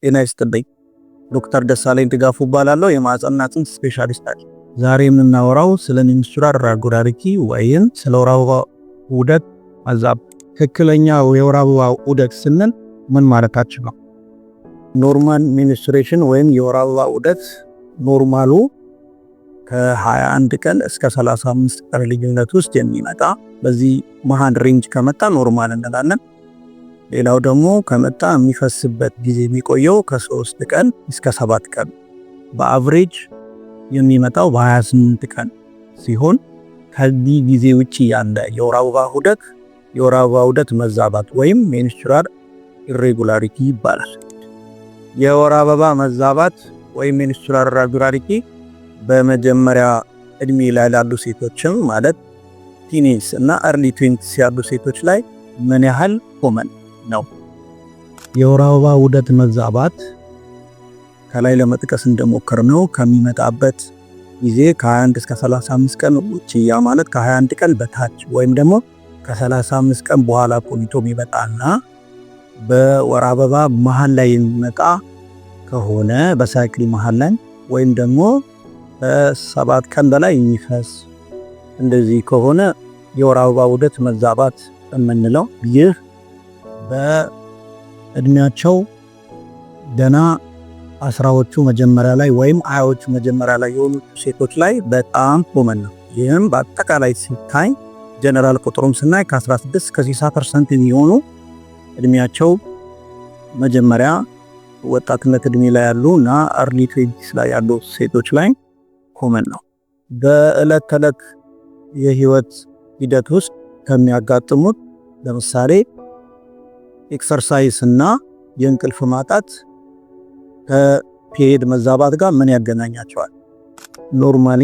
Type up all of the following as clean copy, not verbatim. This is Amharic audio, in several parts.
ጤና ይስጥልኝ። ዶክተር ደሳለኝ ድጋፉ እባላለሁ። የማህፀንና ጽንስ ስፔሻሊስት ነኝ። ዛሬ የምናወራው ስለ ሜንስትሩዋል ኢሬጉላሪቲ ወይም ስለ ወር አበባ ዑደት መዛባት። ትክክለኛ የወር አበባ ዑደት ስንል ምን ማለታችን ነው? ኖርማል ሚኒስትሬሽን ወይም የወር አበባ ዑደት ኖርማሉ ከ21 ቀን እስከ 35 ቀን ልዩነት ውስጥ የሚመጣ በዚህ መሃል ሬንጅ ከመጣ ኖርማል እንላለን። ሌላው ደግሞ ከመጣ የሚፈስበት ጊዜ የሚቆየው ከ3 ቀን እስከ 7 ቀን በአቨሬጅ የሚመጣው በ28 ቀን ሲሆን ከዚህ ጊዜ ውጪ ያለ የወር አበባ ዑደት መዛባት ወይም ሜንስትሩዋል ኢሬጉላሪቲ ይባላል። የወር አበባ መዛባት ወይም ሜንስትሩዋል ኢሬጉላሪቲ በመጀመሪያ እድሜ ላይ ላሉ ሴቶችም ማለት ቲኔጅ እና አርሊ ትዌንቲስ ያሉ ሴቶች ላይ ምን ያህል ኮመን ነው? የወር አበባ ዑደት መዛባት ከላይ ለመጥቀስ እንደሞከርነው ከሚመጣበት ጊዜ ከ21 እስከ 35 ቀን ውጪ ያ ማለት ከ21 ቀን በታች ወይም ደግሞ ከ35 ቀን በኋላ ቆይቶ የሚመጣና በወር አበባ መሃል ላይ የሚመጣ ከሆነ በሳይክል መሃል ላይ ወይም ደግሞ በ7 ቀን በላይ የሚፈስ እንደዚህ ከሆነ የወር አበባ ዑደት መዛባት የምንለው ይህ በእድሜያቸው ገና አስራዎቹ መጀመሪያ ላይ ወይም አያዎቹ መጀመሪያ ላይ የሆኑ ሴቶች ላይ በጣም ኮመን ነው። ይህም በአጠቃላይ ሲታይ ጀነራል ቁጥሩም ስናይ ከ16 እስከ 60% የሚሆኑ እድሜያቸው መጀመሪያ ወጣትነት እድሜ ላይ ያሉ እና አርሊ ትዌንቲስ ላይ ያሉ ሴቶች ላይ ኮመን ነው። በዕለት ተዕለት የህይወት ሂደት ውስጥ ከሚያጋጥሙት ለምሳሌ ኤክሰርሳይዝ እና የእንቅልፍ ማጣት ከፔሪየድ መዛባት ጋር ምን ያገናኛቸዋል? ኖርማሊ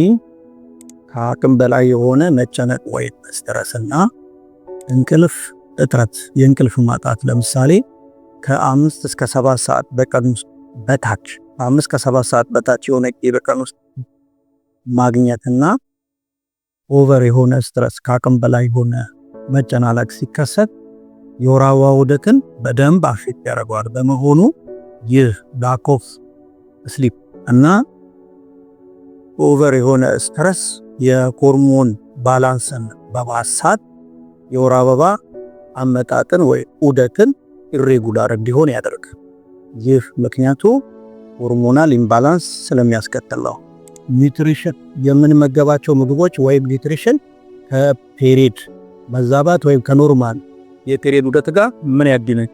ከአቅም በላይ የሆነ መጨነቅ ወይም ስትረስ እና እንቅልፍ እጥረት የእንቅልፍ ማጣት ለምሳሌ ከ5 እስከ 7 ሰዓት በቀን ውስጥ በታች 5 እስከ 7 ሰዓት በታች የሆነ በቀን ውስጥ ማግኘትና ኦቨር የሆነ ስትረስ ከአቅም በላይ የሆነ መጨናነቅ ሲከሰት የወር አበባ ዑደትን በደንብ አፌክት ያደርገዋል። በመሆኑ ይህ ላክ ኦፍ ስሊፕ እና ኦቨር የሆነ ስትረስ የሆርሞን ባላንስን በማሳት የወር አበባ አመጣጥን ወይ ዑደትን ኢሬጉላር እንዲሆን ያደርጋል። ይህ ምክንያቱ ሆርሞናል ኢምባላንስ ስለሚያስከትል ነው። ኒውትሪሽን የምንመገባቸው ምግቦች ወይም ኒውትሪሽን ከፔሪየድ መዛባት ወይም ከኖርማል የፔሪየድ ዑደት ጋር ምን ያገናኛል?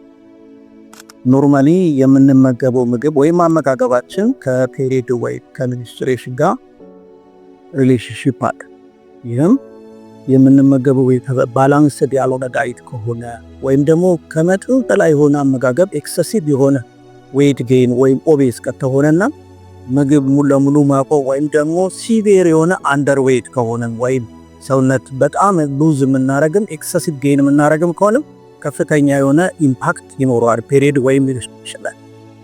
ኖርማሊ የምንመገበው ምግብ ወይም አመጋገባችን ከፔሪየድ ወይም ከሜንስትሬሽን ጋር ሪሌሽንሺፕ አለ። ይህም የምንመገበው ባላንስድ ያልሆነ ዳይት ከሆነ ወይም ደግሞ ከመጠን በላይ የሆነ አመጋገብ ኤክሰሲቭ የሆነ ዌይት ጌን ወይም ኦቤስ ከተሆነና ምግብ ሙሉ ለሙሉ ማቆም ወይም ደግሞ ሲቪር የሆነ አንደር ዌይት ከሆነ ወይም ሰውነት በጣም ሉዝ የምናረግም ኤክሰሲቭ ጌን የምናረግም ከሆነ ከፍተኛ የሆነ ኢምፓክት ይኖረዋል ፔሪየድ ወይም ሜንስትሬሽን ላይ።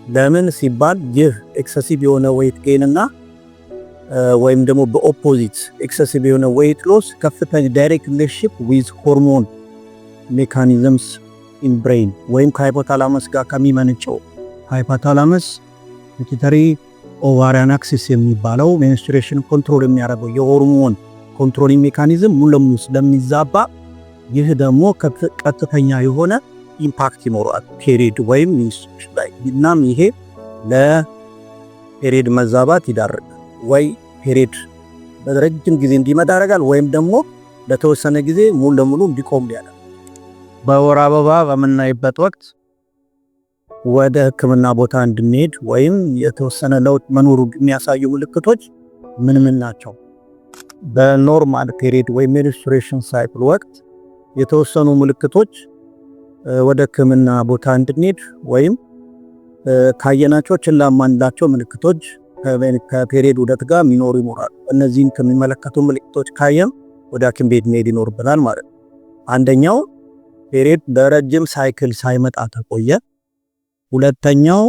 ለምን ሲባል ይህ ኤክሰሲቭ የሆነ ዌይት ጌን እና ወይም ደግሞ በኦፖዚት ኤክሰሲቭ የሆነ ዌይት ሎስ ከፍተኛ ዳይሬክት ሪሌሽንሺፕ ዊዝ ሆርሞን ሜካኒዝምስ ኢን ብሬን ወይም ከሃይፖታላመስ ጋር ከሚመነጨው ሃይፖታላመስ ፒቱይተሪ ኦቫሪያን አክሲስ የሚባለው ሜንስትሬሽን ኮንትሮል የሚያደርገው የሆርሞን ኮንትሮሊንግ ሜካኒዝም ሙሉ ለሙሉ ስለሚዛባ ይህ ደግሞ ቀጥተኛ የሆነ ኢምፓክት ይኖረዋል ፔሪየድ ወይም ሜንስትሬሽን ላይ። እናም ይሄ ለፔሪየድ መዛባት ይዳርጋል ወይ ፔሪየድ በረጅም ጊዜ እንዲመጣ ያደርጋል ወይም ደግሞ ለተወሰነ ጊዜ ሙሉ ለሙሉ እንዲቆም ያደርጋል። በወር አበባ በምናይበት ወቅት ወደ ሕክምና ቦታ እንድንሄድ ወይም የተወሰነ ለውጥ መኖሩ የሚያሳዩ ምልክቶች ምን ናቸው? በኖርማል ፔሪየድ ወይም ሜንስትሬሽን ሳይክል ወቅት የተወሰኑ ምልክቶች ወደ ሕክምና ቦታ እንድንሄድ ወይም ካየናቸው ችላ ማንላቸው ምልክቶች ከፔሪየድ ዑደት ጋር ይኖራሉ። እነዚህን ከሚመለከቱ ምልክቶች ካየን ወደ ሐኪም ቤት መሄድ ይኖርብናል ማለት ነው። አንደኛው ፔሪየድ በረጅም ሳይክል ሳይመጣ ተቆየ። ሁለተኛው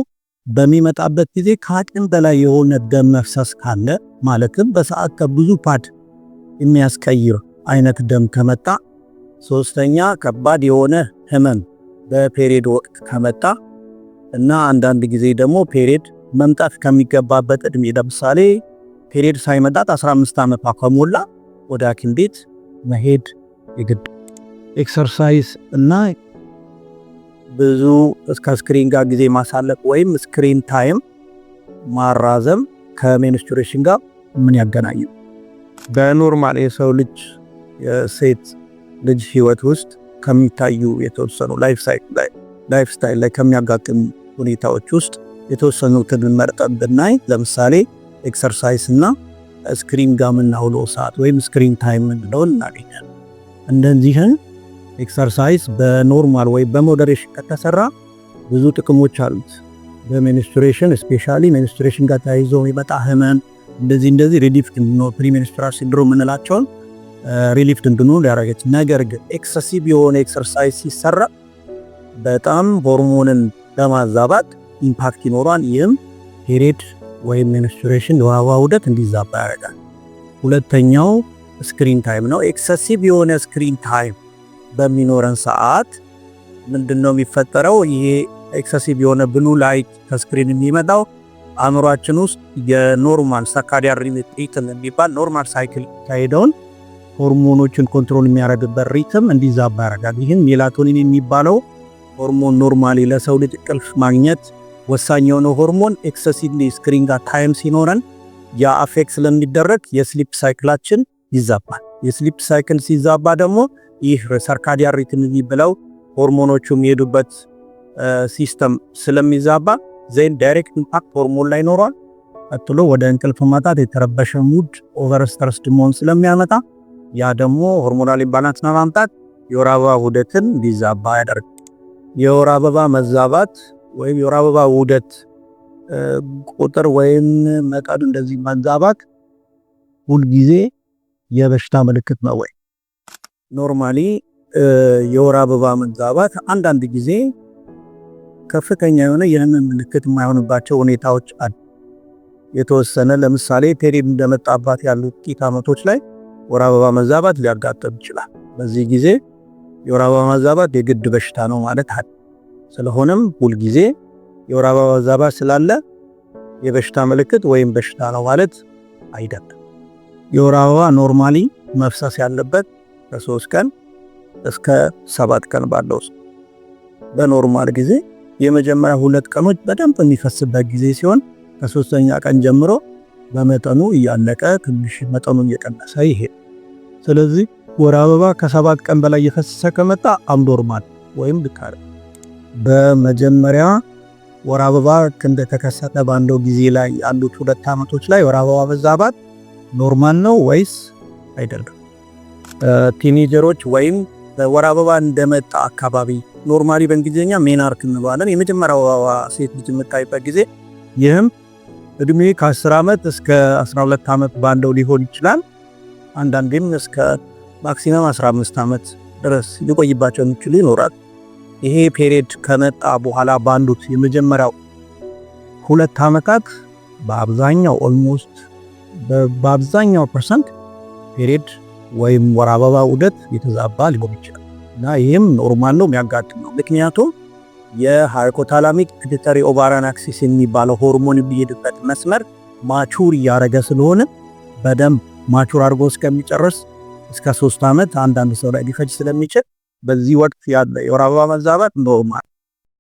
በሚመጣበት ጊዜ ከአቅም በላይ የሆነ ደም መፍሰስ ካለ ማለትም በሰዓት ከብዙ ፓድ የሚያስቀይር አይነት ደም ከመጣ። ሶስተኛ ከባድ የሆነ ህመም በፔሪየድ ወቅት ከመጣ እና አንዳንድ ጊዜ ደግሞ ፔሪድ መምጣት ከሚገባበት እድሜ ለምሳሌ ፔሪድ ሳይመጣት 15 ዓመት ከሞላ ወደ ሐኪም ቤት መሄድ የግድ። ኤክሰርሳይዝ እና ብዙ እስከ ስክሪን ጋር ጊዜ ማሳለፍ ወይም ስክሪን ታይም ማራዘም ከሜንስትሩዌሽን ጋር ምን ያገናኛል? በኖርማል የሰው ልጅ የሴት ልጅ ህይወት ውስጥ ከሚታዩ የተወሰኑ ላይፍ ስታይል ላይ ከሚያጋጥሙ ሁኔታዎች ውስጥ የተወሰኑትን መርጠን ብናይ ለምሳሌ ኤክሰርሳይዝ እና ስክሪን ጋር የምናውለው ሰዓት ወይም ስክሪን ታይም የምንለውን እናገኛለን። እንደዚህን ኤክሰርሳይዝ በኖርማል ወይም በሞዴሬሽን ከተሰራ ብዙ ጥቅሞች አሉት። በሜንስትሩዌሽን ስፔሻሊ ሜንስትሩዌሽን ጋር ተያይዞ የሚመጣ ህመም እንደዚህ ሪሊፍ እንድንሆን ፕሪሜንስትራል ሲንድሮም የምንላቸውን ሪሊፍ እንድንሆን ሊያደርገች። ነገር ግን ኤክሰሲቭ የሆነ ኤክሰርሳይዝ ሲሰራ በጣም ሆርሞንን ለማዛባት ኢምፓክት ይኖራል። ይህም ፔሪድ ወይም ሜንስትሩዌሽን የወር አበባ ዑደት እንዲዛባ ያደርጋል። ሁለተኛው ስክሪን ታይም ነው። ኤክሰሲቭ የሆነ ስክሪን ታይም በሚኖረን ሰዓት ምንድነው የሚፈጠረው? ይሄ ኤክሰሲቭ የሆነ ብሉ ላይት ከስክሪን የሚመጣው አእምሯችን ውስጥ የኖርማል ሳርካዲያን ሪትም የሚባል ኖርማል ሳይክል ካሄደውን ሆርሞኖችን ኮንትሮል የሚያደርግበት ሪትም እንዲዛባ ያደርጋል። ይህም ሜላቶኒን የሚባለው ሆርሞን ኖርማሊ ለሰው ልጅ እንቅልፍ ማግኘት ወሳኝ የሆነ ሆርሞን ኤክሰሲቭሊ ስክሪን ጋር ታይም ሲኖረን ያ አፌክት ስለሚደረግ የስሊፕ ሳይክላችን ይዛባል። የስሊፕ ሳይክል ሲዛባ ደግሞ ይህ ሳርካዲያን ሪትም የሚባለው ሆርሞኖቹ የሚሄዱበት ሲስተም ስለሚዛባ ዜን ዳይሬክት ኢምፓክት ሆርሞን ላይ ይኖራል። ቀጥሎ ወደ እንቅልፍ ማጣት፣ የተረበሸ ሙድ፣ ኦቨር ስትረስ መሆን ስለሚያመጣ ያ ደግሞ ሆርሞናል ኢምባላንስ ማምጣት የወር አበባ ዑደትን እንዲዛባ ያደርጋል። የወር አበባ መዛባት ወይም የወር አበባ ዑደት ቁጥር ወይም መጠን እንደዚህ መዛባት ሁል ጊዜ የበሽታ ምልክት ነው ወይ? ኖርማሊ የወር አበባ መዛባት አንዳንድ ጊዜ ከፍተኛ የሆነ የህመም ምልክት የማይሆንባቸው ሁኔታዎች አሉ። የተወሰነ ለምሳሌ ፔሪድ እንደመጣባት ያሉ ጥቂት ዓመቶች ላይ ወር አበባ መዛባት ሊያጋጥም ይችላል። በዚህ ጊዜ የወር አበባ መዛባት የግድ በሽታ ነው ማለት አይደለም። ስለሆነም ሁል ጊዜ የወር አበባ መዛባት ስላለ የበሽታ ምልክት ወይም በሽታ ነው ማለት አይደለም። የወር አበባ ኖርማሊ መፍሰስ ያለበት ከ3 ቀን እስከ 7 ቀን ባለው በኖርማል ጊዜ የመጀመሪያ 2 ቀኖች በደንብ የሚፈስበት ጊዜ ሲሆን ከ3ኛ ቀን ጀምሮ በመጠኑ እያለቀ ትንሽ መጠኑ እየቀነሰ ይሄድ። ስለዚህ ወር አበባ ከ7 ቀን በላይ እየፈሰሰ ከመጣ አብኖርማል ወይም ልክ አይደለም። በመጀመሪያ ወር አበባ እንደተከሰተ ባለው ጊዜ ላይ ያሉት 2 ዓመቶች ላይ ወር አበባ መዛባት ኖርማል ነው ወይስ አይደለም? ቲኔጀሮች ወይም ወር አበባ እንደመጣ አካባቢ ኖርማሊ በእንግሊዝኛ ሜናርክ እንለዋለን። የመጀመሪያው አበባ ሴት ልጅ የምታይበት ጊዜ ይህም እድሜ ከ10 ዓመት እስከ 12 ዓመት ባለው ሊሆን ይችላል። አንዳንዴም እስከ ማክሲመም 15 ዓመት ድረስ ሊቆይባቸው የሚችሉ ይኖራል። ይሄ ፔሪድ ከመጣ በኋላ ባሉት የመጀመሪያው 2 ዓመታት በአብዛኛው ኦልሞስት በአብዛኛው ፐርሰንት ፔሪድ ወይም ወር አበባ ዑደት የተዛባ ሊሆን ይችላል እና ይህም ኖርማል ነው የሚያጋጥም ነው። ምክንያቱም የሃይፖታላሚክ ፒቱይተሪ ኦቫሪያን አክሲስ የሚባለው ሆርሞን የሚሄድበት መስመር ማቹር እያደረገ ስለሆነ በደንብ ማቹር አድርጎ እስከሚጨርስ እስከ 3 ዓመት አንዳንድ ሰው ላይ ሊፈጅ ስለሚችል በዚህ ወቅት ያለ የወር አበባ መዛባት ኖርማል